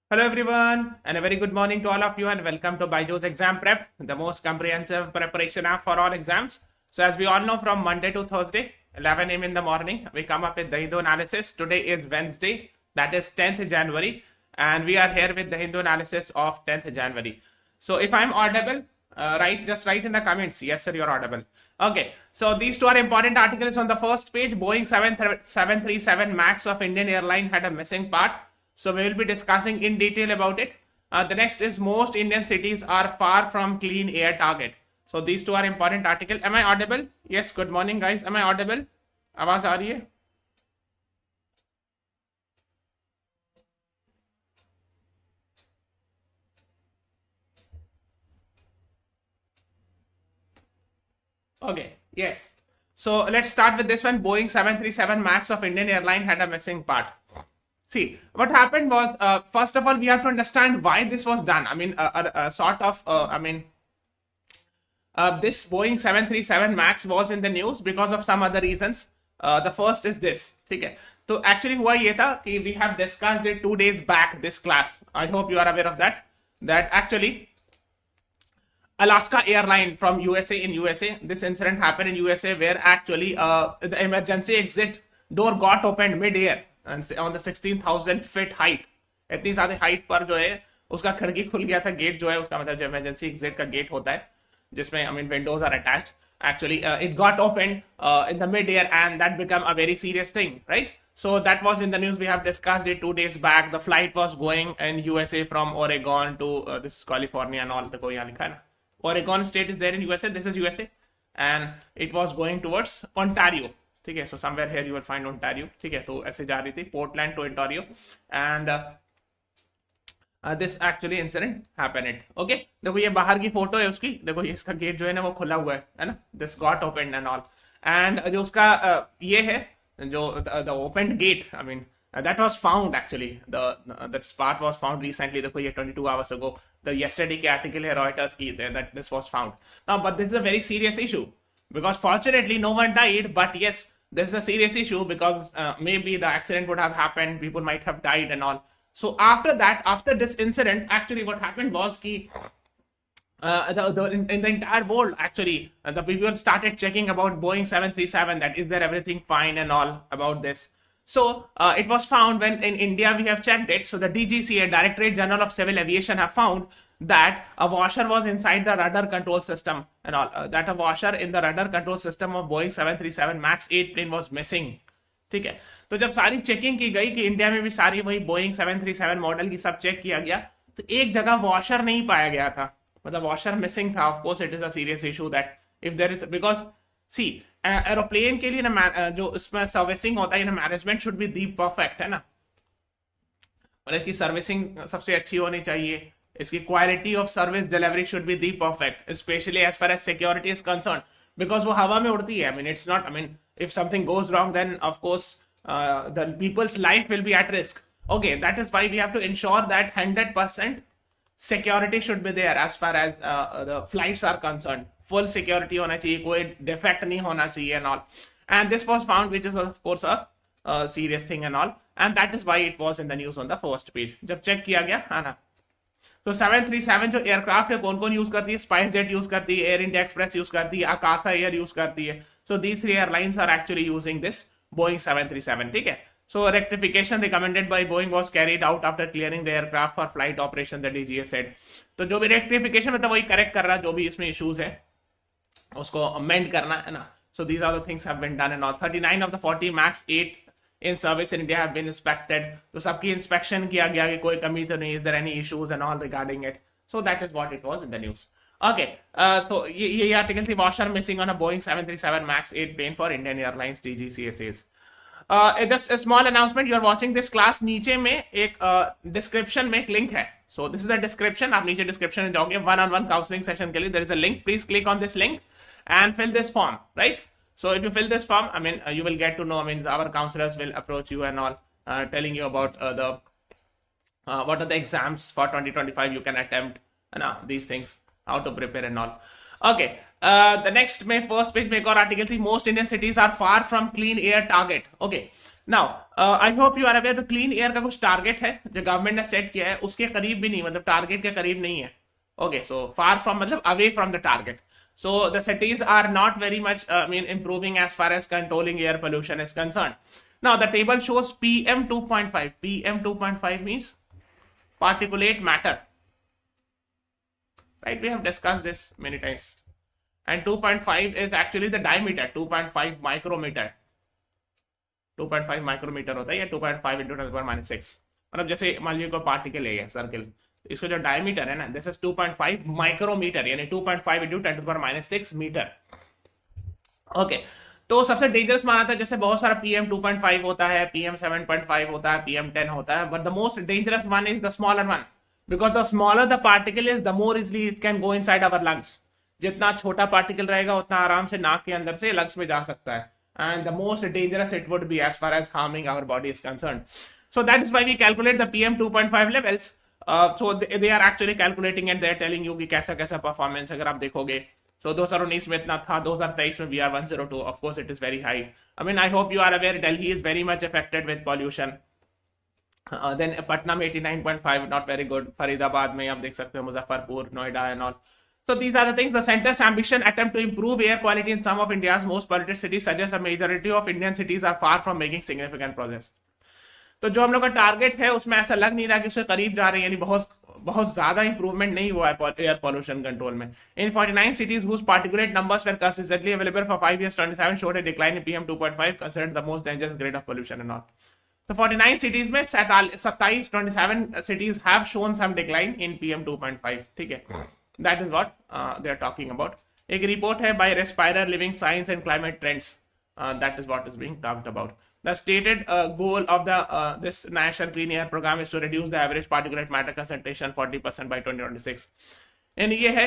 Hello everyone, and a very good morning to all of you, and welcome to BYJU'S Exam Prep, the most comprehensive preparation app for all exams. So as we all know, from Monday to Thursday, 11 a.m. in the morning, we come up with the Hindu analysis. Today is Wednesday, that is 10th January, and we are here with the Hindu analysis of 10th January. So if I'm audible, just write in the comments, yes sir, you're audible. Okay, so these two are important articles on the first page. Boeing 737 MAX of Indian Airline had a missing part. So we will be discussing in detail about it. The next is most Indian cities are far from clean air target. So these two are important articles. Am I audible? Yes, good morning guys. Am I audible? आवाज आ रही है? Okay, yes. So let's start with this one. Boeing 737 MAX of Indian Airline had a missing part. See, what happened was, first of all, we have to understand why this was done. I mean, this Boeing 737 MAX was in the news because of some other reasons. The first is this. Okay. So actually हुआ ये था कि we have discussed it 2 days back, this class. I hope you are aware of that. That actually Alaska airline from USA, this incident happened in USA where actually the emergency exit door got opened mid-air and on the 16,000 feet height. इतनी ज़्यादा height पर जो है उसका खिड़की खुल गया था. गेट जो है उसका मतलब जो इमरजेंसी एग्जिट का गेट होता है जिसमें windows are attached. Actually, it got opened in the mid-air and that became a very serious thing, right? So that was in the news. We have discussed it 2 days back. The flight was going in USA from Oregon to this is California and all. देखो यहाँ लिखा है ना, Oregon state is there in USA. This is USA, and it was going towards Ontario. ठीक है, so somewhere here you will find Ontario. ठीक है, तो ऐसे जा रही थी Portland to Ontario, and this actually incident happened it. Okay, देखो ये बाहर की फोटो है उसकी. देखो ये इसका गेट जो है ना वो खुला हुआ है ना. This got opened and all, and जो उसका ये है जो the opened gate. I mean that was found actually. That part was found recently. देखो ये 22 hours ago. The yesterday के article है Reuters की that this was found. Now, but this is a very serious issue because fortunately no one died. But yes, this is a serious issue because maybe the accident would have happened. People might have died and all. So after that, after this incident, actually what happened was कि in the entire world, actually, the people started checking about Boeing 737, that is there everything fine and all about this. So it was found when in India we have checked it. So the DGCA, Directorate General of Civil Aviation, have found that a washer was inside the rudder control system and all. That a washer in the rudder control system of Boeing 737 MAX 8 plane was missing. ठीक है, तो जब सारी checking की गई कि India में भी सारी वही बोइंग 737 मॉडल की सब चेक किया गया तो एक जगह वॉशर नहीं पाया गया था, मतलब वॉशर मिसिंग था. Of course it is a serious issue that if there is, because see aeroplane के लिए ना जो इसमें सर्विसिंग होता है ना, management should be the perfect है ना. और इसकी सर्विसिंग सबसे अच्छी होनी चाहिए. इसकी quality of service delivery should be the perfect, specially as far as security is concern, because वो हवा में उड़ती है. I mean it's not, I mean if something goes wrong, then of course the people's life will be at risk. Okay, that is why we have to ensure that 100% security should be there as far as the flights are concerned. Full security होना चाहिए, कोई defect नहीं होना चाहिए and all. And this was found, which is of course a serious thing and all. And that is why it was in the news on the first page. जब check किया गया है ना, तो 737 जो एयरक्राफ्ट है कौन कौन यूज करती है? स्पाइस जेट यूज करती है, एयर इंडिया एक्सप्रेस यूज करती है, आकाशा एयर यूज करती है. So these three airlines are actually using this Boeing 737. ठीक है, so rectification recommended by Boeing was carried out after clearing the aircraft for flight operation, the DGA said. तो जो भी rectification मतलब वही correct कर रहा, जो भी इसमें issues है उसको amend करना है ना. So these are the things have been done and all. 39 of the 40 MAX 8 in service in India have been inspected. तो सबकी inspection किया गया कि कोई कमी तो नहीं, is there any issues and all regarding it. So that is what it was in the news. Okay, so ये article थी washer missing on a Boeing 737 MAX 8 plane for Indian Airlines, DGCA says. Just a small announcement, you are watching this class. नीचे में एक description में एक link है. So this is the description. आप नीचे description में जाओगे one-on-one counseling session के लिए. There is a link. Please click on this link and fill this form, right? So if you fill this form, I mean you will get to know. I mean our counselors will approach you and all, telling you about what are the exams for 2025 you can attempt and these things, how to prepare and all. Okay, the next में first page में एक और article थी, most Indian cities are far from clean air target. Okay, now I hope you are aware the clean air का कुछ target है जो government ने सेट किया है, उसके करीब भी नहीं, मतलब टारगेट के करीब नहीं है. ओके, सो फार फ्रॉम मतलब away from the target. So the cities are not very much improving as far as controlling air pollution is concerned. Now the table shows PM 2.5. PM 2.5 means particulate matter. Right? We have discussed this many times. And 2.5 is actually the diameter. 2.5 micrometer. 2.5 micrometer होता है या 2.5 into 10⁻⁶. मतलब जैसे मान लीजिए कोई particle है circle, इसका जो डायमीटर है ना, दिस इज 2.5 माइक्रोमीटर, यानी 2.5 into 10⁻⁶ मीटर. ओके, तो सबसे डेंजरस माना था, जैसे बहुत सारा PM 2.5 होता है, PM 7.5 होता है, PM 10 होता है, but the most dangerous one is the smaller one, because the smaller the particle is the more easily it can go inside our lungs. जितना छोटा पार्टिकल रहेगा उतना आराम से नाक के अंदर से लंग्स में जा सकता है, and the most dangerous it would be as far as harming our body is concerned. So that is why we calculate the PM 2.5 levels. So they are actually calculating and they're telling you कि कैसा कैसा performance अगर आप देखोगे. So 2019 में इतना था, 2023 में we are 102. Of course it is very high. I mean I hope you are aware Delhi is very much affected with pollution. Then Patna में 89.5, not very good. फरीदाबाद में आप देख सकते हो, Muzaffarpur, Noida and all. So these are the things. The center's ambition attempt to improve air quality in some of India's most polluted cities suggests a majority of Indian cities are far from making significant progress. तो जो हम लोग का target है उसमें ऐसा लग नहीं रहा कि उसके करीब जा रहे हैं, यानी बहुत बहुत ज्यादा इंप्रूवमेंट नहीं हुआ है एयर पॉल्यूशन कंट्रोल में. इन 49 cities whose particulate numbers were consistently available for 5 years, 27 showed a decline in PM 2.5, considered the most dangerous grade of pollution and all. So 49 cities में 27 cities have shown some decline in PM 2.5. ठीक है, that is what they are talking about. एक report है by Respirer Living Science and Climate Trends. That is what is being talked about. The stated goal of the this National Clean Air Program is to reduce the average particulate matter concentration 40% by 2026. And ये है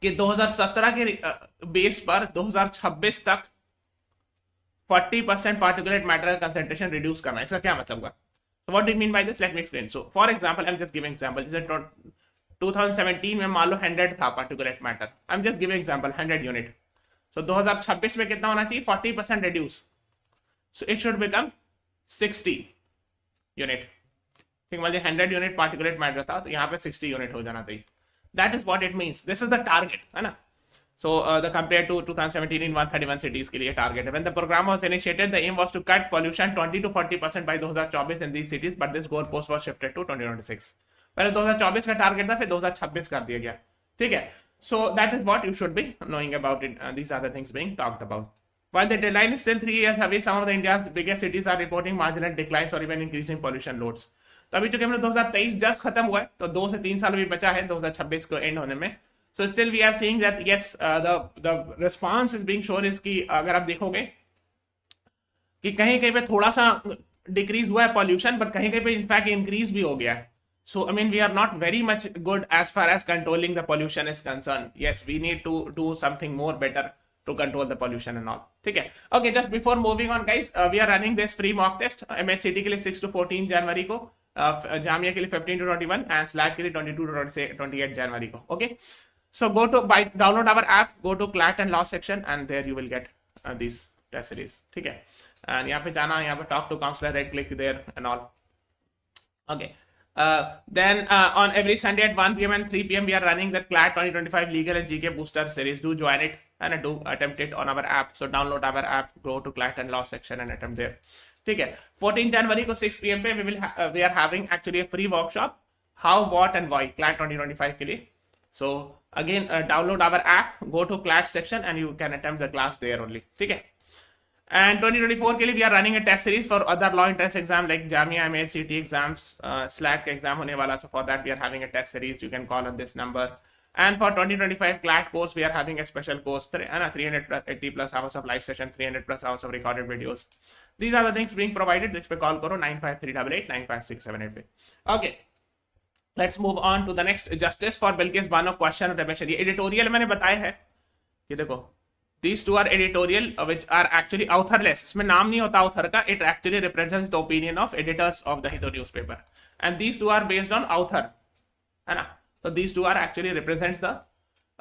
कि 2017 के base पर 2026 तक 40% particulate matter concentration reduce करना. इसका क्या मतलब हुआ? So what do you mean by this? Let me explain. So for example, I'm just giving example. जैसे 2017 में मान लो 100 था particulate matter. I'm just giving example 100 unit. So 2026 में कितना होना चाहिए? 40% reduce. So it should become 60 unit. ठीक, मतलब 100 unit particulate matter था, तो यहाँ पे 60 unit हो जाना चाहिए. That is what it means. This is the target, है ना? So the compared to 2017 in 131 cities के लिए target है. When the program was initiated, the aim was to cut pollution 20 to 40% by 2024 in these cities, but this goal post was shifted to 2026. पहले 2024 का target था, फिर 2026 कर दिया गया. ठीक है? So that is what you should be knowing about it. These are the things being talked about. While the deadline is still 3 years away, some of the India's biggest cities are reporting marginal declines or even increasing pollution loads. तो अभी चूंकि हमने 2023 just खत्म हुआ है, तो 2 से 3 साल भी बचा है 2026 को एंड होने में. So still we are seeing that yes, the response is being shown is कि अगर आप देखोगे कि कहीं कहीं पे थोड़ा सा डिक्रीज हुआ है पॉल्यूशन, बट कहीं कहीं पे इनफैक्ट इंक्रीज भी हो गया है. So I mean we are not very much good as far as controlling the pollution is concerned. Yes, we need to do something more better to control the pollution and all. ठीक है. Okay, just before moving on guys, we are running this free mock test. MHCT के लिए 6 to 14 जनवरी को, जामिया के लिए 15 to 21 and SLAT के लिए 22 to 28 जनवरी को. Okay, so go to download our app, go to CLAT and law section and there you will get these test series. ठीक है, and यहाँ पे जाना, यहाँ पे talk to counselor, right click there and all. Okay. Then on every Sunday at 1 PM and 3 PM we are running the CLAT 2025 legal and GK booster series. Do join it and do attempt it on our app. So download our app, go to CLAT and law section and attempt there. ठीक है. 14 जनवरी को 6 PM पे we are having actually a free workshop, how, what and why, CLAT 2025 के लिए. So again download our app, go to CLAT section and you can attempt the class there only. ठीक है. And 2024 के लिए we are running a test series for other law entrance exam like Jamia, MHCT exams, SLAT का exam होने वाला. So for that we are having a test series. You can call on this number. And for 2025 CLAT course we are having a special course, 380 plus hours of live session, 300 plus hours of recorded videos. These are the things being provided. this पे call करो 95388 95678 पे. Okay, let's move on to the next. Justice for Bilkis Bano question remission. ये editorial मैंने बताया है कि देखो these two are editorial which are actually authorless. इसमें नाम नहीं होता author का. It actually represents the opinion of editors of the Hindu newspaper. And these two are based on author. है ना? So these two are actually represents the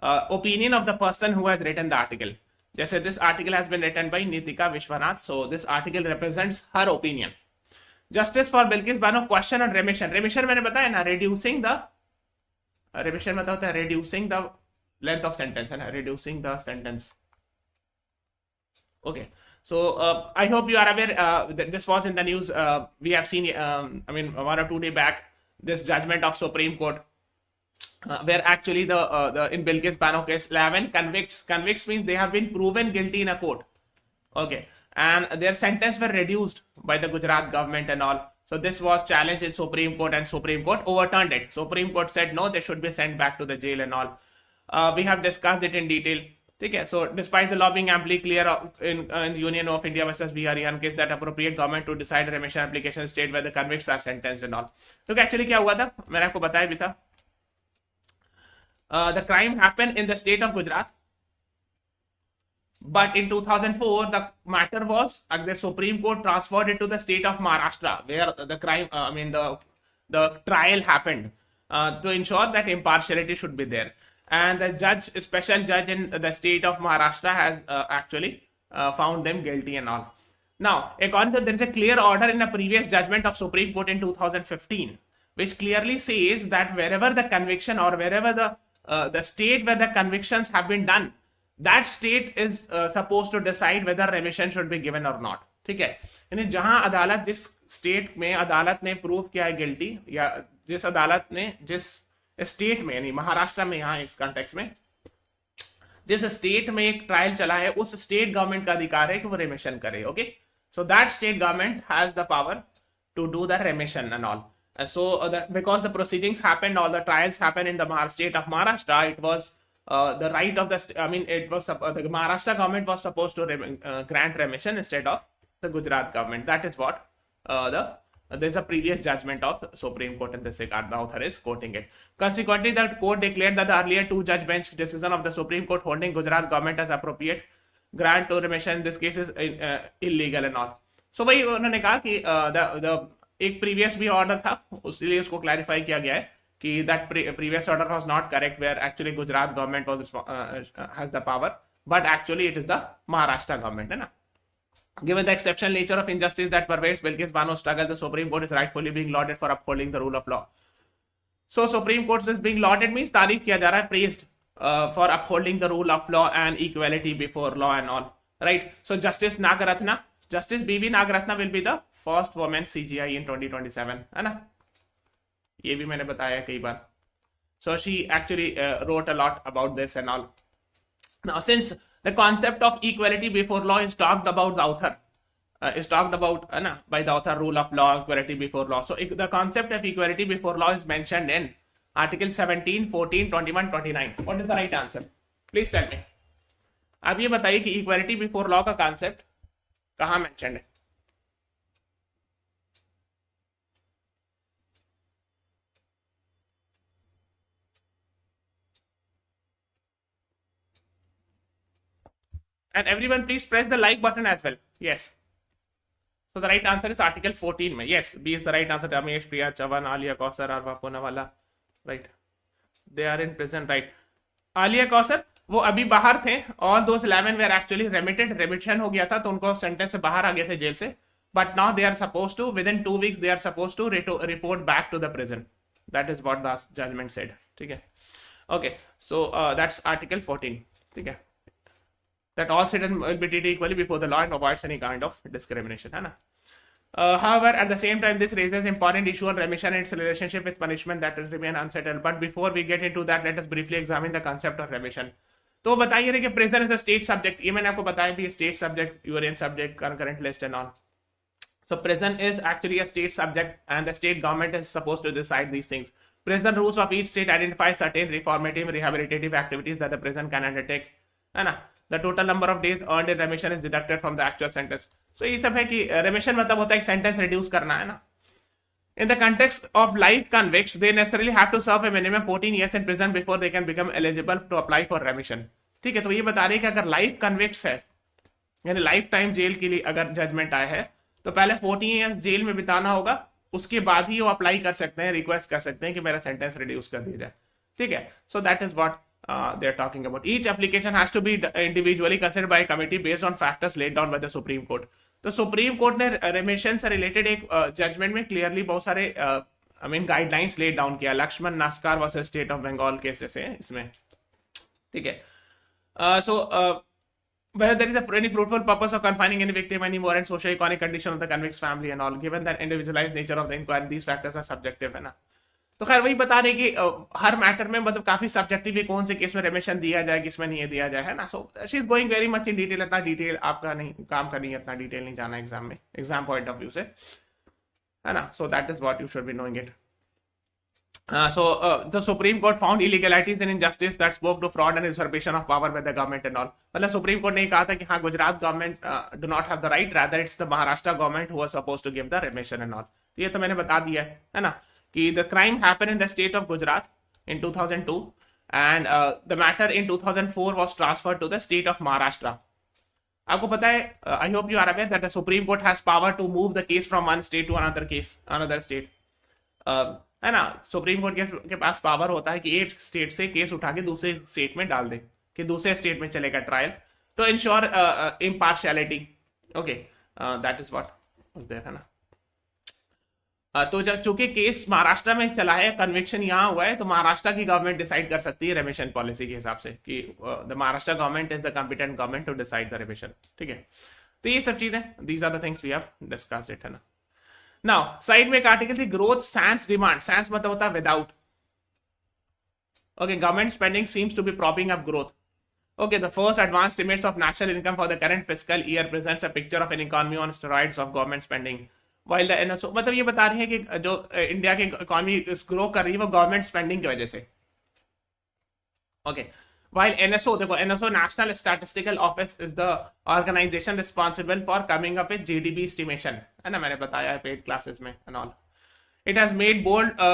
opinion of the person who has written the article. जैसे this article has been written by Nitika Vishwanath, so this article represents her opinion. Justice for Bilkis Bano question on remission. Remission मैंने बताया ना, reducing the, remission मतलब होता है reducing the length of sentence, है ना, reducing the sentence. Okay, so I hope you are aware that this was in the news. We have seen, I mean, 1 or 2 days back, this judgment of Supreme Court, where actually the in Bilkis Bano case, 11 convicts means they have been proven guilty in a court. Okay, and their sentence were reduced by the Gujarat government and all. So this was challenged in Supreme Court, and Supreme Court overturned it. Supreme Court said no, they should be sent back to the jail and all. We have discussed it in detail. Okay, so despite the lobbying amply clear in Union of India versus Biharian case that appropriate government to decide remission application state where the convicts are sentenced and all. So actually क्या हुआ था, मैंने आपको बताया भी था. The crime happened in the state of Gujarat, but in 2004 the matter was the Supreme Court transferred it to the state of Maharashtra, where the crime, I mean the trial happened, to ensure that impartiality should be there. And the judge, special judge in the state of Maharashtra has actually found them guilty and all. Now, according to, there is a clear order in a previous judgment of Supreme Court in 2015, which clearly says that wherever the conviction or wherever the state where the convictions have been done, that state is supposed to decide whether remission should be given or not. ठीक है, यानी जहां अदालत, जिस state में अदालत ने prove किया है गिल्टी, या जिस अदालत ने जिस स्टेट में, यानी महाराष्ट्र में, यहाँ इस कॉन्टेक्स्ट में जिस स्टेट में एक ट्रायल चला है, उस स्टेट गवर्नमेंट का अधिकार है कि वो रेमिशन करे. Okay, so that state government has the power to do the remission and all. So because the proceedings happened, all the trials happened in the state of Maharashtra, it was the right of the, I mean, it was the Maharashtra government was supposed to grant remission instead of the Gujarat government. That is what there's a previous judgment of Supreme Court in this regard. The author is quoting it. Consequently, the court declared that the earlier 2 judge bench decision of the Supreme Court holding Gujarat government as appropriate grant to remission in this case is illegal and all. So वही उन्होंने कहा कि the एक previous भी order था, उसलिए उसको clarify किया गया है कि that previous order was not correct, where actually Gujarat government was has the power, but actually it is the Maharashtra government, है ना. Given the exceptional nature of injustice that pervades Bilkis Bano's struggle, the Supreme Court is rightfully being lauded for upholding the rule of law. So Supreme Court is being lauded means तारीफ किया जा रहा है, praised for upholding the rule of law and equality before law and all, right? So Justice Nagaratna, Justice B.V. Nagaratna will be the first woman CGI in 2027, है ना. ये भी मैंने बताया कई बार. So she actually wrote a lot about this and all. Now, since the concept of equality before law is talked about the author, is talked about by the author, rule of law, equality before law. So the concept of equality before law is mentioned in Article 17, 14, 21, 29. What is the right answer? Please tell me. आप ये बताइए कि equality before law का concept कहाँ mentioned है? And everyone please press the like button as well. Yes. So the right answer is Article 14 में. Yes, B is the right answer. Ramesh, Priya, Chavan, Alia Kausar, Arva Poonawala. Right. They are in prison, right. Alia Kausar, वो अभी बाहर थे. All those 11 were actually remitted. Remission हो गया था, तो उनको sentence से बाहर आ गए थे जेल से. But now they are supposed to, within 2 weeks, they are supposed to report back to the prison. That is what the judgment said. ठीक है. Okay. So that's Article 14. ठीक है. That all citizens will be treated equally before the law and avoids any kind of discrimination, है ना. However, at the same time, this raises important issue on remission and its relationship with punishment that will remain unsettled. But before we get into that, let us briefly examine the concept of remission. तो बताइए ना कि prison is a state subject. ये मैंने आपको बताया भी, state subject, Union subject, concurrent list and all. So prison is actually a state subject, and the state government is supposed to decide these things. Prison rules of each state identify certain reformative, rehabilitative activities that the prison can undertake, है ना. The total number of days earned in remission is deducted from the actual sentence. So ये सब है कि remission मतलब होता है एक sentence reduce करना, है ना. In the context of life convicts, they necessarily have to serve a minimum 14 years in prison before they can become eligible to apply for remission. ठीक है, तो ये बता रही है कि अगर life convicts है, यानी लाइफ टाइम जेल के लिए अगर जजमेंट आया है, तो पहले 14 years जेल में बिताना होगा, उसके बाद ही वो अप्लाई कर सकते हैं, रिक्वेस्ट कर सकते हैं कि मेरा सेंटेंस रिड्यूस कर दिया जाए. ठीक है, सो that is what they are talking about. Each application has to be individually considered by a committee based on factors laid down by the Supreme Court. तो सुप्रीम कोर्ट ने रेमिशन से रिलेटेड एक judgement में क्लियरली बहुत सारे guidelines laid down किया. Lakshman Naskar versus state of Bengal cases है इसमें. ठीक है. So whether there is any fruitful purpose of confining any victim anymore and socio-economic condition of the convict's family and all, given that individualized nature of the inquiry, these factors are subjective, है ना. तो खैर वही बता रहे कि हर matter में मतलब काफी सब्जेक्टिव है कौन से केस में रेमिशन दिया जाए किसमें नहीं दिया जाए, है ना. So she is going very much in detail. इतना डिटेल आपका नहीं काम का नहीं है, इतना डिटेल नहीं जाना एग्जाम में, एग्जाम पॉइंट ऑफ व्यू से, है ना. सो that is what you should be knowing it. So the Supreme Court found illegalities and injustice that spoke to fraud and usurpation of power by the government and all. मतलब Supreme Court ने कहा था कि हाँ Gujarat government do not have the right, rather it's the Maharashtra government who was supposed to give the remission and all. तो ये तो मैंने बता दिया है ना कि the crime happened in the state of Gujarat in 2002 and the matter in 2004 was transferred to the state of Maharashtra. आपको पता है, I hope you are aware that the Supreme Court has power to move the case from one state to another state. है ना. Supreme court के पास power होता है कि एक स्टेट से केस उठा के दूसरे स्टेट में डाल दे कि दूसरे स्टेट में चलेगा trial to ensure impartiality. Okay, that is what was there, है ना. तो जब चूंकि केस महाराष्ट्र में चला है, कन्विक्शन यहाँ हुआ है, तो महाराष्ट्र की गवर्नमेंट डिसाइड कर सकती है रेमिशन पॉलिसी के हिसाब से कि the Maharashtra government is the competent government to decide the remission. ठीक है. तो ये सब चीजें, these are the things we have discussed it, है ना. नाउ साइड में एक आर्टिकल थी, ग्रोथ सैंस डिमांड. सैंस मतलब होता है without. Okay, government spending seems to be propping up growth. Okay, the first advanced estimates of national income for the current fiscal year presents a picture of an economy on steroids of government spending. While the NSO मतलब ये बता रही है कि जो India की economy grow कर रही है वो गवर्नमेंट स्पेंडिंग की वजह से. ओके, while NSO देखो, NSO National Statistical Office is the organization responsible for coming up with GDP estimation, है ना. मैंने बताया है पेड क्लासेस में and all. It has made bold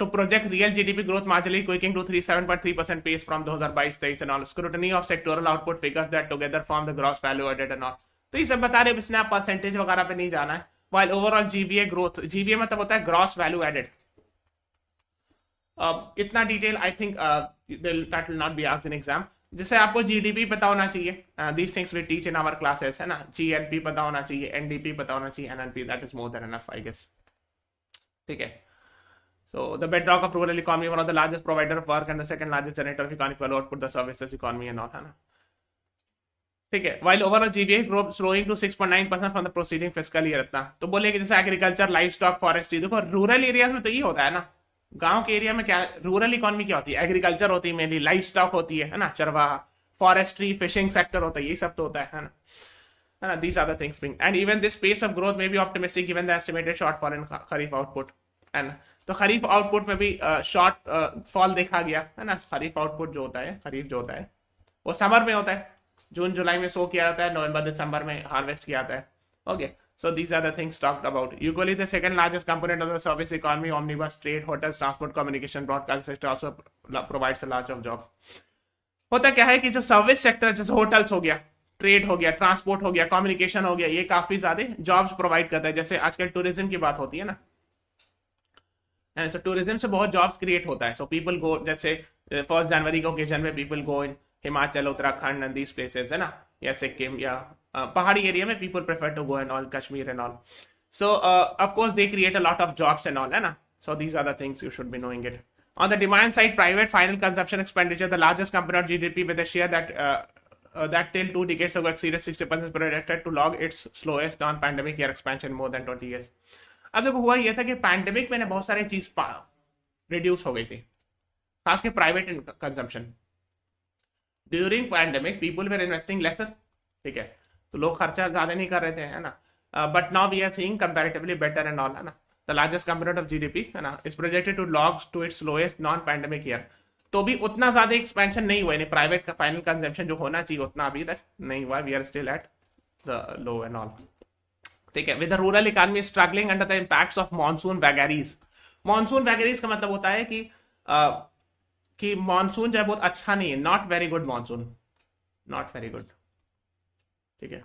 to project real GDP growth marginally quaking to 7.3% pace from 2022-23 and all. Scrutiny of sectoral output figures that together form the gross value added and all. तो ये सब बता रहे हैं, इसमें आप percentage वगैरह पे नहीं जाना है. While overall GVA growth, GVA मतलब होता है gross value added. इतना detail I think that will not be asked in exam. जैसे आपको GDP पता होना चाहिए, these things we teach in our classes, है ना. GNP पता होना चाहिए, NDP पता होना चाहिए, NNP, that is more than enough I guess. ठीक है. So the bedrock of rural economy, one of the largest provider of work and the second largest generator of economic value output, the services economy and all, है ना. ठीक है. While overall GVA growth slowing to 6.9% from the preceding fiscal year, इतना तो बोले कि जैसे agriculture, live stock, forestry. देखो रूरल एरियाज में तो ये होता है ना, गांव के एरिया में क्या रूरल इकोनॉमी क्या होती है, एग्रीकल्चर होती है मेनली, लाइव स्टॉक होती है ना, चरवाहा, फॉरेस्ट्री, फिशिंग सेक्टर होता है, ये सब तो होता है ना, है ना. These are the things being, and even this pace of growth may be optimistic given the estimated shortfall in kharif output. And तो खरीफ आउटपुट में भी शॉर्ट फॉल देखा गया, है ना. खरीफ आउटपुट जो होता है, खरीफ जो होता है वो समर में होता है, जून जुलाई में सो किया जाता है, नवंबर दिसंबर में हार्वेस्ट किया जाता है. Okay, so these are the things talked about. Equally the second largest component of the service economy, omnibus, trade, hotels, transport, communication, broadcast sector also provides a large of job. होता क्या है कि जो service sector जैसे hotels हो गया, trade हो गया, ट्रांसपोर्ट हो गया, कम्युनिकेशन हो गया, ये काफी ज्यादा जॉब्स प्रोवाइड करता है. जैसे आजकल टूरिज्म की बात होती है ना, तो टूरिज्म से बहुत जॉब्स क्रिएट होता है. सो पीपल गो, जैसे 1 जनवरी के ओकेजन में people go in Himachal, Uttarakhand and these places, है ना, या सिक्किम या पहाड़ी एरिया में people prefer to go and all, Kashmir and all. So of course they create a lot of jobs and all, है ना. So these are the things you should be knowing it. On the demand side, private final consumption expenditure, the largest component of GDP with a share that till 2 decades ago exceeded 60%, projected to log its slowest non-pandemic year expansion more than 20 years. अब देखो हुआ ये था कि pandemic में बहुत सारी चीज रिड्यूस हो गई थी, खास के private consumption. During pandemic people were investing lesser. ठीक है, तो लोग खर्चा ज्यादा नहीं कर रहे थे, है ना. But now we are seeing comparatively better and all, है ना. The largest component of GDP, है ना, is projected to log to its lowest non pandemic year. तो भी उतना ज्यादा एक्सपेंशन नहीं हुआ, प्राइवेट का फाइनल कंजम्पशन जो होना चाहिए उतना अभी तक नहीं हुआ. We are still at the low end all. ठीक है. With the rural economy struggling under the impacts of monsoon vagaries. Monsoon vagaries का मतलब होता है कि मॉनसून जो है बहुत अच्छा नहीं है, not very good monsoon, not very good. ठीक है.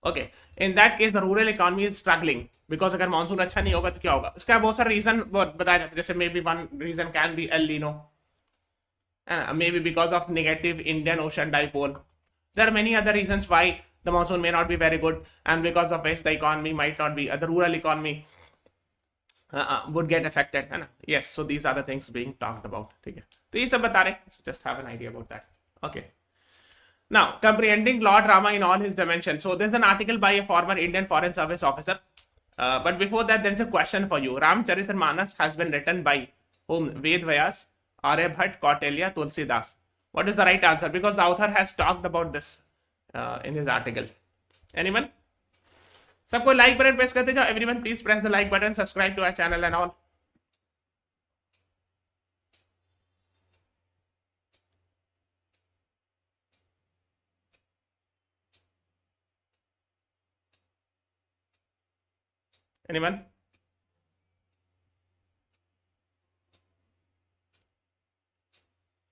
Okay, in that case the rural economy is struggling because अगर मॉनसून अच्छा नहीं होगा तो क्या होगा. इसका बहुत सारे रीजन बताया जाता है, जैसे maybe one reason can be El Nino, maybe because of negative Indian Ocean dipole. There are many other reasons why the monsoon may not be very good, and because of which the economy might not be, the rural economy would get affected, है ना? Yes, so these are the things being talked about. ठीक है, तो ये सब बता रहे, so just have an idea about that. Okay. Now, comprehending Lord Rama in all his dimensions. So there's an article by a former Indian Foreign Service officer. But before that, there is a question for you. Ramcharitammanas has been written by whom? Ved Vyas, Aryabhat, Kautilya, Tulsidas. What is the right answer? Because the author has talked about this in his article. Anyone? सबको like button press करते जाओ. Everyone, please press the like button, subscribe to our channel and all. Anyone?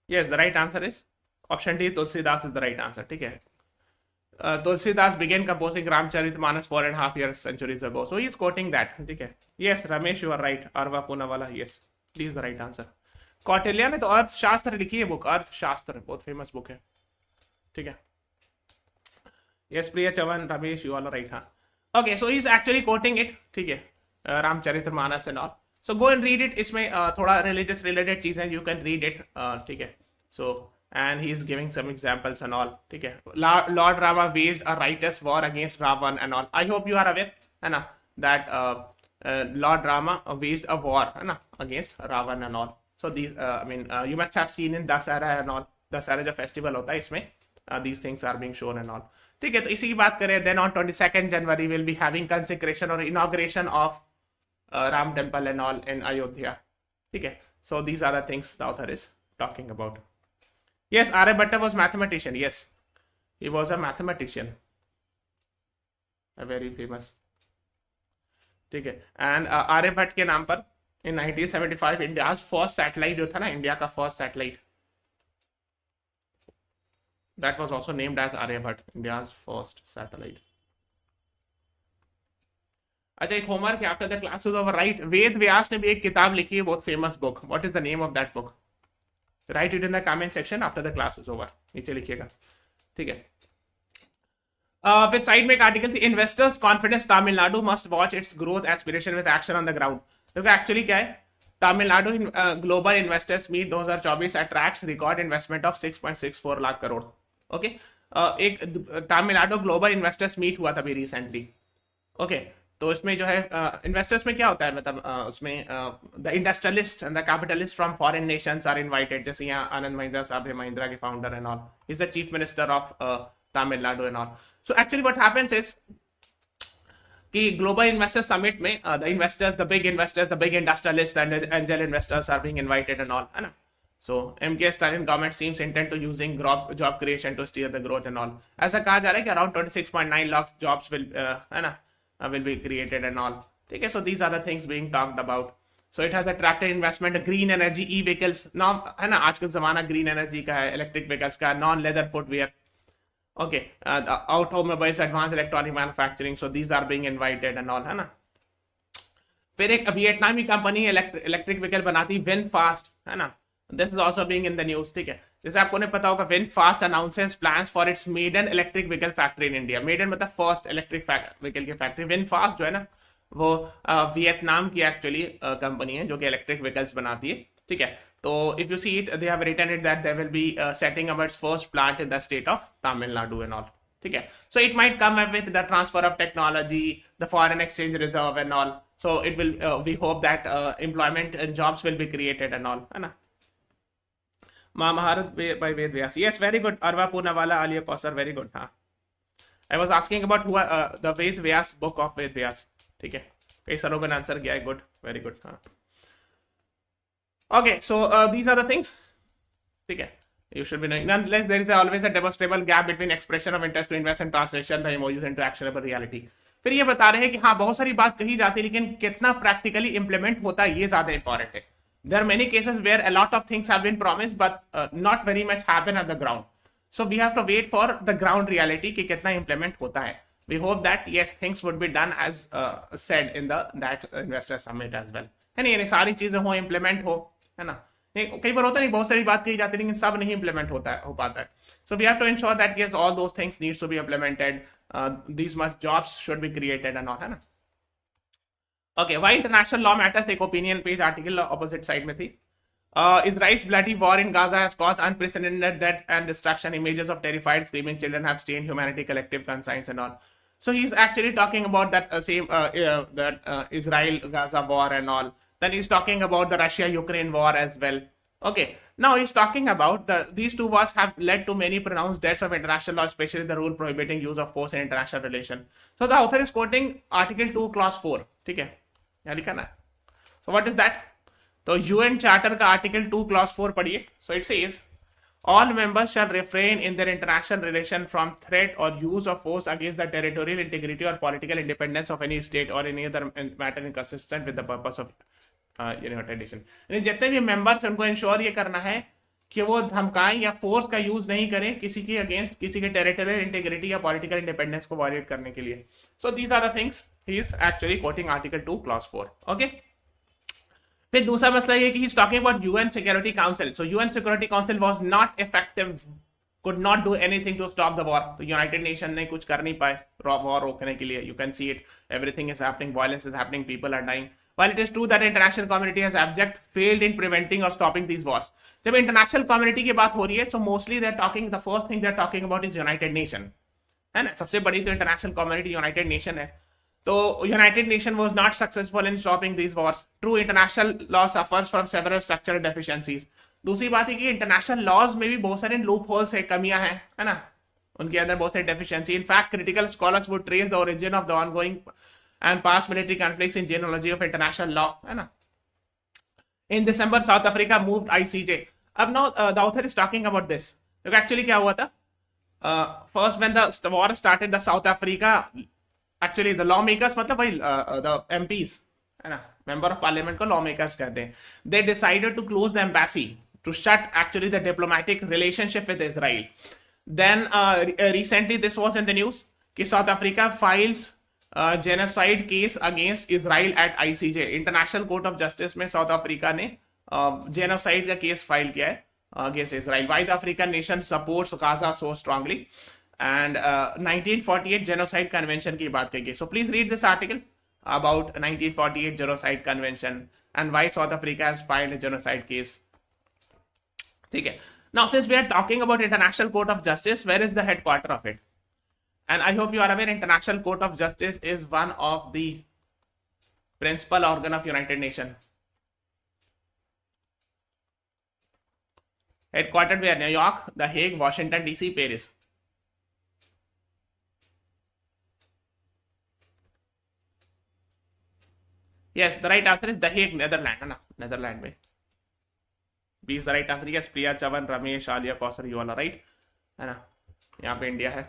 Yes, the right answer is option D. Tulsidas is the right answer. ठीक है. Tulsidas began composing Ramcharitmanas 4.5 centuries ago. So he is quoting that. ठीक है. Yes, Ramesh, you are right. Arva Poonawala. Yes, D is the right answer. Kautilya ने तो अर्थशास्त्र लिखी है book. अर्थशास्त्र बहुत फेमस बुक है. ठीक है. Yes, Priya Chavan, Ramesh, you all are right. हाँ. Okay, so he's actually quoting it. ठीक है. Ramcharitmanas and all. So go and read it. इसमें थोड़ा religious related चीजें you can read it. ठीक है. So and he is giving some examples and all. ठीक है. Lord Rama waged a righteous war against Ravan and all. I hope you are aware, है ना, that Lord Rama waged a war, है ना, against Ravan and all. So these I mean you must have seen in Dasara and all. Dasara जो festival होता है इसमें these things are being shown and all. ठीक है. तो इसी की बात करें, then on 22nd January we'll be having consecration or inauguration of Ram temple and all in Ayodhya. ठीक है. So these are the things the author is talking about. Yes, Aryabhatta was mathematician. Yes, he was a mathematician, a very famous. ठीक है. And Aryabhatta के नाम पर in 1975 India's first satellite जो था ना, इंडिया का first satellite, that was also named as Aryabhatta, India's first satellite. अच्छा, एक homework after the class is over, right. Ved Vyas ने भी एक किताब लिखी है, बहुत famous book. What is the name of that book? Write it in the comment section after the class is over. नीचे लिखिएगा. ठीक है. फिर साइड में एक आर्टिकल थी, investors confidence Tamil Nadu must watch its growth aspiration with action on the ground. देखो actually क्या है, Tamil Nadu global investors meet 2024 attracts record investment of 6.64 lakh crore. Okay. एक तमिलनाडु ग्लोबल इन्वेस्टर्स मीट हुआ था अभी रिसेंटली. ओके. तो इसमें जो है इन्वेस्टर्स में क्या होता है, मतलब उसमें the industrialist and the capitalist from foreign nations are invited. जैसे यहाँ आनंद महिंद्रा साहब है, महिंद्रा के founder and all, is the chief minister of Tamil Nadu and all. So actually what happens is कि ग्लोबल इन्वेस्टर समिट में the investors, the big investors, the big industrialist and angel investors are being invited and all, है ना. So MK Stalin government seems intent to using job creation to steer the growth and all. ऐसा कहा जा रहा है कि around 26.9 lakh jobs will है ना will be created and all. ठीक है. So these are the things being talked about. So it has attracted investment. Green energy, e-vehicles now, है ना, आजकल जमाना ग्रीन एनर्जी का है, इलेक्ट्रिक व्हीकल्स का, non leather footwear. Okay. automobiles, advanced electronic manufacturing. So these are being invited and all, है ना. फिर एक वियतनामी कंपनी इलेक्ट्रिक व्हीकल बनाती, विनफास्ट, है ना. This is also being in the news. ठीक है. जैसे आपको नहीं पता होगा, VinFast announces plans for its maiden electric vehicle factory in India. Maiden मतलब फर्स्ट इलेक्ट्रिक व्हीकल की फैक्ट्री. VinFast जो है ना, वो वियतनाम की एक्चुअली कंपनी है जो कि इलेक्ट्रिक व्हीकल्स बनाती है. ठीक है. तो if you see it, they have written it that they will be setting up its first plant in the state of Tamil Nadu and all. ठीक है. So it might come up with the transfer of technology, the foreign exchange reserve and all. So it will, we hope that employment and jobs will be created and all, है ना. Mahabharat by Ved Vyas. Yes, very good. Arva Poonawala, Aliya Kausar, very good. हाँ. I was asking about who the Ved Vyas book of Ved Vyas. ठीक है. कई सरों का answer किया है. Good, very good. हाँ. Okay, so these are the things. ठीक है. You should be knowing. Nonetheless, there is always a demonstrable gap between expression of interest to invest and translation the emojis into actionable reality. फिर ये बता रहे हैं कि हाँ, बहुत सारी बात कही जाती है, लेकिन कितना प्रैक्टिकली इंप्लीमेंट होता है ये ज्यादा इंपॉर्टेंट है. There are many cases where a lot of things have been promised, but not very much happen at the ground. So we have to wait for the ground reality कि कितना implement होता है. We hope that yes, things would be done as said in that investor summit as well. है ना, ये सारी चीजें हो, implement हो, है ना. कई बार होता नहीं, बहुत सारी बात कही जाती है लेकिन सब नहीं इंप्लीमेंट हो पाता है. So we have to ensure that yes all those things needs to be implemented, these must jobs should be created and all, है ना. Okay, why international law matters, एक opinion page article opposite side में थी. Israel's bloody war in Gaza has caused unprecedented death and destruction. Images of terrified, screaming children have stained humanity collective conscience and all. So he's actually talking about that Israel-Gaza war and all. Then he's talking about the Russia-Ukraine war as well. Okay, now he's talking about these two wars have led to many pronounced deaths of international law, especially the rule prohibiting use of force in international relations. So the author is quoting Article 2, Clause 4. ठीक है, यहाँ लिखा ना. So what is that? तो UN charter का article 2 clause 4 पढ़िए. So it says all members shall refrain in their international relation from threat और use of force against the territorial integrity और political independence of any state और any other matter inconsistent with the purpose of United Nation. यानी जितने भी members उनको ensure ये करना है कि वो धमकाएं या फोर्स का यूज नहीं करें किसी के अगेंस्ट, किसी के टेरिटोरियल इंटीग्रिटी या पॉलिटिकल इंडिपेंडेंस को वायलेट करने के लिए. So these are the things he is actually quoting article 2 clause 4. Okay, फिर दूसरा मसला ये कि he is talking about UN Security Council. So UN Security Council was not effective, could not do anything to stop the war. तो United Nation ने कुछ कर नहीं पाए वॉर रोकने के लिए. You can see it, everything is happening, violence is happening, people are dying. While it is true that international community has abject failed in preventing or stopping these wars. जब international community की बात हो रही है so mostly they are talking, the first thing they are talking about is United nation, है ना. सबसे बड़ी तो इंटरनेशनल कम्युनिटी यूनाइटेड नेशन है. तो United nation was not successful in stopping these Wars. True international law suffers from several structural deficiencies. दूसरी बात है कि इंटरनेशनल लॉज में भी बहुत सारे लूप होल्स है, कमियां हैं, है ना. उनके अंदर बहुत सारी deficiency. In fact critical scholars would trace the origin of the ongoing and past military conflicts in genealogy of international law, है ना. In December, South Africa moved ICJ. अब now the author is talking about this. Look, actually क्या हुआ था? First when the war started, the South Africa, actually the lawmakers, मतलब भाई the MPs, है ना, member of parliament को lawmakers कहते हैं. They decided to close the embassy, to shut actually the diplomatic relationship with Israel. Then recently this was in the news कि South Africa files genocide case against Israel at ICJ. International Court of Justice में South Africa ने genocide का case file किया है against Israel. Why the African nation supports Gaza so strongly and 1948 genocide convention की बात कही. So please read this article about 1948 genocide convention and why South Africa has filed a genocide case. ठीक है. Now since we are talking about International Court of justice, where is the headquarter of it? And I hope you are aware, International Court of Justice is one of the principal organ of United Nations. Headquartered where? New York, The Hague, Washington DC, Paris. Yes, the right answer is The Hague, Netherlands, है ना, Netherlands में. B is the right answer. Yes, Priya, Chavan, Ramesh, Alia, Kausar, you all are right, है ना. यहाँ पे India है.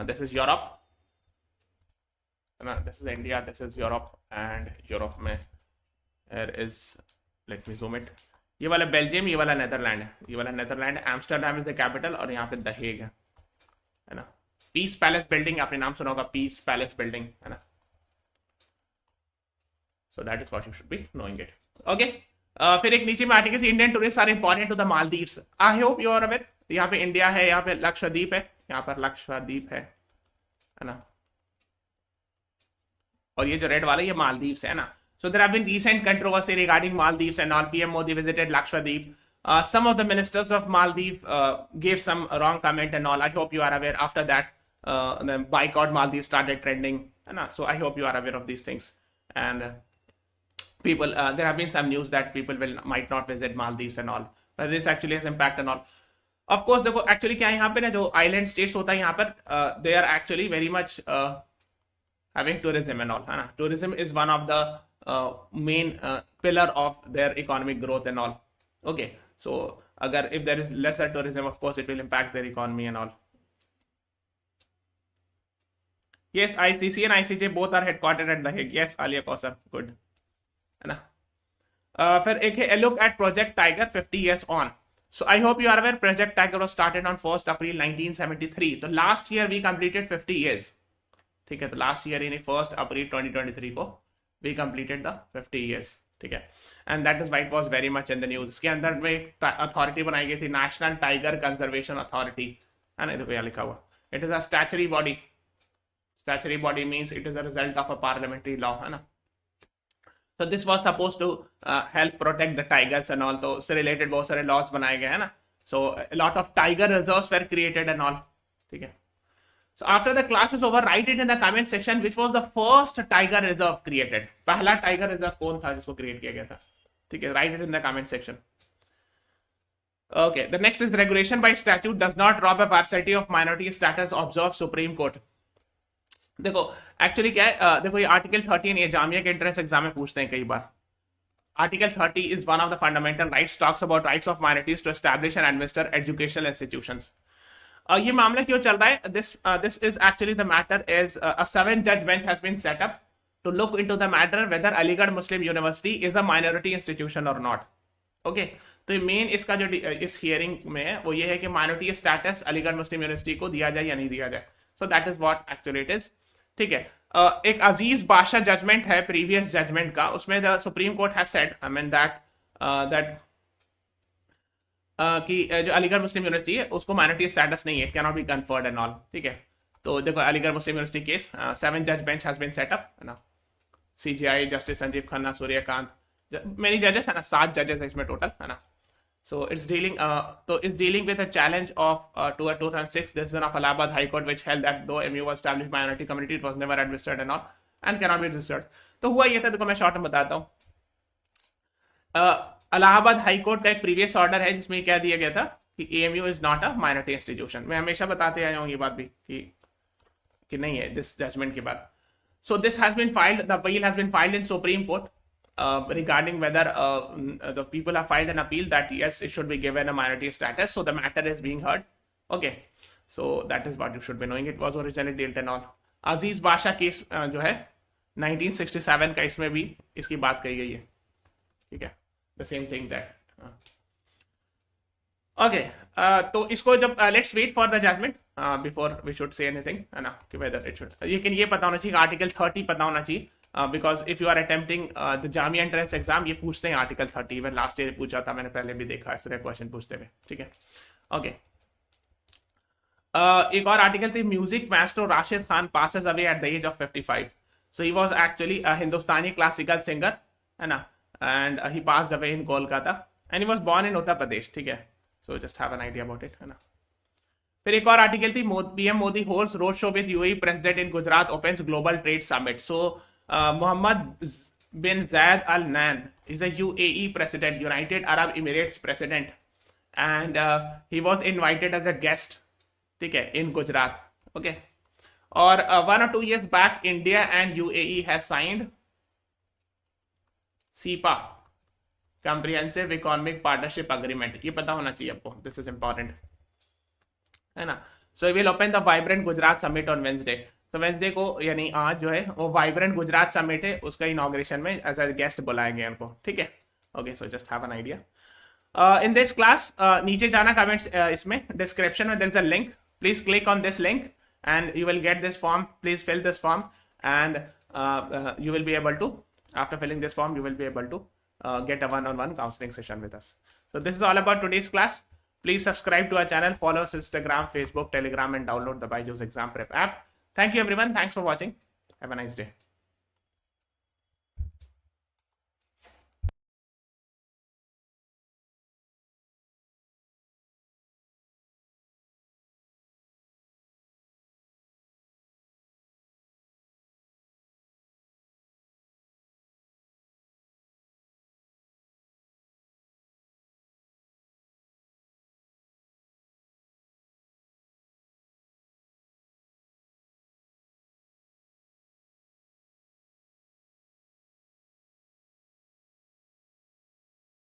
This is Europe. This is India. This is Europe. And Europe में here is, let me zoom it. ये वाला Belgium, ये वाला नेदरलैंड है. ये वाला नेदरलैंड है. एम्स्टरडैम इज द कैपिटल और यहाँ पे द हेग है ना. पीस पैलेस बिल्डिंग आपने नाम सुना होगा, पीस पैलेस बिल्डिंग, है ना. So that is what you should be knowing it. Okay. फिर एक नीचे में article, Indian tourist are important to the Maldives. I hope you are aware. यहाँ पे इंडिया है, यहाँ पे लक्षद्वीप है, यहाँ पर लक्षद्वीप है ना. और ये जो रेड वाला ये मालदीव्स है ना. So there have been recent controversy regarding Maldives and all. PM Modi visited Lakshadweep. Some of the ministers of Maldives gave some wrong comment and all. I hope you are aware. After that, the boycott Maldives started trending. So I hope you are aware of these things. And people, there have been some news that people might not visit Maldives and all. But this actually has impact and all. Of course, देखो actually क्या है यहाँ पे ना, जो island states होता है यहाँ पर, they are actually very much having tourism and all, है ना. Tourism is one of the main pillar of their economic growth and all. Okay, so अगर if there is lesser tourism, of course it will impact their economy and all. Yes, ICC and ICJ both are headquartered at The Hague. Yes, Alia Kausar, good, है ना. फिर एक है look at Project Tiger 50 years on. So I hope you are aware Project Tiger was started on 1st April 1973. तो last year we completed 50 years. ठीक है, तो last year यानी 1st April 2023 को we completed the 50 years. ठीक है, and that is why it was very much in the news. इसके अंदर में एक अथॉरिटी बनाई गई थी, नेशनल टाइगर कंजर्वेशन अथॉरिटी, है ना, देखो यहाँ लिखा हुआ, it is a statutory body. Statutory body means it is a result of a parliamentary law, है ना। So this was supposed to help protect the tigers and all, तो उससे related बहुत सारे laws बनाए गए हैं ना। So a lot of tiger reserves were created and all, ठीक है। So after the class is over, write it in the comment section which was the first tiger reserve created। पहला tiger reserve कौन था जिसको create किया गया था, ठीक है, write it in the comment section। Okay, the next is regulation by statute does not rob a varsity of minority status, observe Supreme Court। देखो एक्चुअली क्या है, देखो ये आर्टिकल 13 ये जामिया के एंट्रेंस एग्जाम में पूछते हैं कई बार। Article 30 is one of the fundamental rights, talks about rights of minorities to establish and administer educational institutions. ये मामला क्यों चल रहा है, this is actually the matter is a 7 जज bench has been set up to look into the matter whether Aligarh Muslim University is a minority institution और not. Okay, तो main इसका जो इस हियरिंग में है वो ये है कि minority status Aligarh Muslim university को दिया जाए या नहीं दिया जाए। सो that is what actually it is, ठीक है। एक अजीज बादशाह जजमेंट है प्रीवियस जजमेंट का, उसमें the supreme court has said I mean that कि जो अलीगढ़ मुस्लिम यूनिवर्सिटी है उसको माइनॉरिटी स्टेटस नहीं है, can not be conferred and all, ठीक है। तो देखो अलीगढ़ मुस्लिम यूनिवर्सिटी केस 7 जज bench has been set up, है ना, CJI justice Sanjiv Khanna, Suryakant, many जजेस है ना, 7 जजेस है इसमें टोटल, है ना। So it's dealing with a challenge of to a 2006 decision of Allahabad High Court which held that though MU was established minority community, it was never administered and all and cannot be registered। तो हुआ ये था, देखो मैं short में बताता हूँ। Allahabad high court का एक प्रीवियस ऑर्डर है जिसमें क्या दिया गया था कि AMU is not a minority institution. मैं हमेशा बताते आया हूँ ये बात भी कि नहीं है दिस जजमेंट के बाद। So this has been filed, the appeal has been filed in Supreme Court regarding whether the people have filed an appeal that yes it should be given a minority status, so the matter is being heard। Okay, so that is what you should be knowing, it was originally dealt and all। अजीज बादशाह case जो है 1967 का, इसमें भी इसकी बात कही गई है, ठीक है, the same thing that okay, तो इसको जब let's wait for the judgment before we should say anything, है ना, कि whether it should, लेकिन ये पता होना चाहिए, आर्टिकल 30 पता होना चाहिए, because if you are attempting the Jamia entrance exam ये पूछते हैं आर्टिकल 30, इवन लास्ट ईयर पूछा था, मैंने पहले भी देखा इस तरह क्वेश्चन पूछते हुए, ठीक है। ओके, एक और आर्टिकल थी, music master Rashid Khan passes away at the age of 55। So he was actually a Hindustani classical singer, है ना, and he passed away in Kolkata and he was born in Uttar Pradesh, ठीक है। So just have an idea about it, है ना। फिर एक और article थी, PM Modi holds road show with UAE president in Gujarat, opens global trade summit. सो Mohammed bin Zayed Al Nahyan is a UAE president, United Arab Emirates president, and he was invited as a guest, ठीक है, in Gujarat। Okay, और 1 or 2 years back India and UAE have signed CEPA, Comprehensive Economic Partnership Agreement। ये पता होना चाहिए आपको, this is important, है ना। So we will open the Vibrant Gujarat Summit on Wednesday। तो वेंसडे को यानी आज जो है वो वाइब्रेंट गुजरात समिट है, उसका इनॉग्रेशन में एज अ गेस्ट बुलाएंगे उनको, ठीक है। Okay, so just have an idea in this class. नीचे जाना कमेंट्स, इसमें डिस्क्रिप्शन में there is a link, please click on this link and you will get this form, please fill this form and you will be able to, after filling this form you will be able to get a one-on-one counseling session with us। So this is all about today's class। Please subscribe to our channel, follow us Instagram, Facebook, Telegram and download the BYJU'S exam prep app। Thank you everyone, thanks for watching, have a nice day।